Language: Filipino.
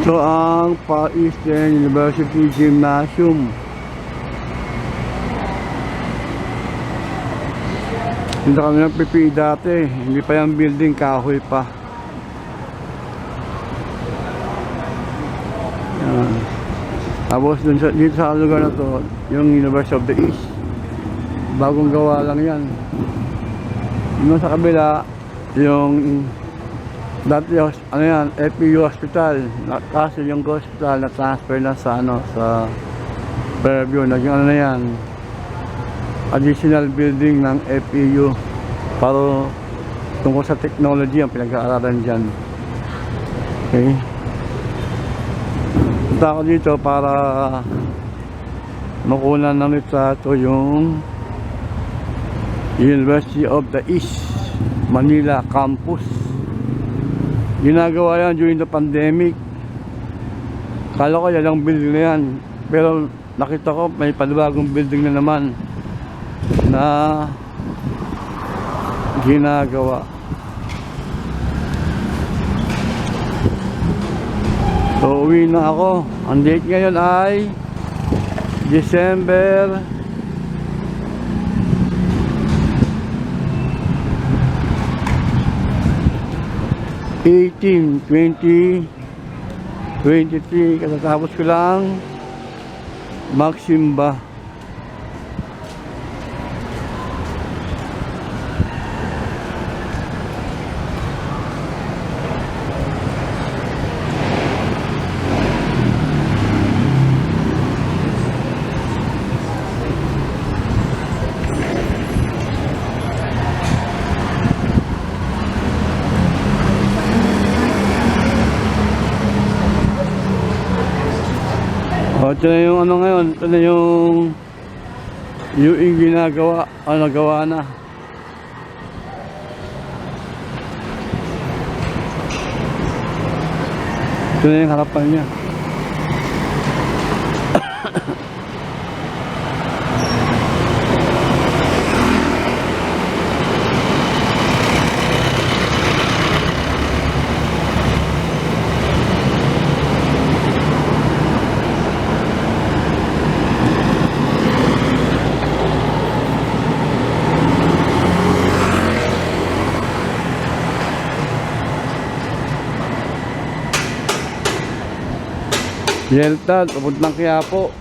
Ito ang Far Eastern University Gymnasium. Dito kami nagpipi dati. Hindi pa yung building, kahoy pa. Yan. Tapos dito sa lugar na to, yung University of the East. Bagong gawa lang yan. Yung sa kabila, yung dati ano yan, FEU Hospital. Kasi yung hospital na transfer na sa sa Fairview. Naging ano na yan, additional building ng FEU para tungkol sa technology ang pinag-aaralan dyan. Okay, punta ako dito para makunan ng litrato yung University of the East Manila Campus. Ginagawa yan during the pandemic. Kala ko yan ang building na yan, pero nakita ko may panibagong building na naman na ginagawa. So uwi na ako. Ang date ngayon ay December 18, 2023. Katatapos ko lang magsimba. Ito na yung ano ngayon, ito na yung ginagawa, nagawa na. Ito na yung harapan niya. Delta, papuntang Quiapo.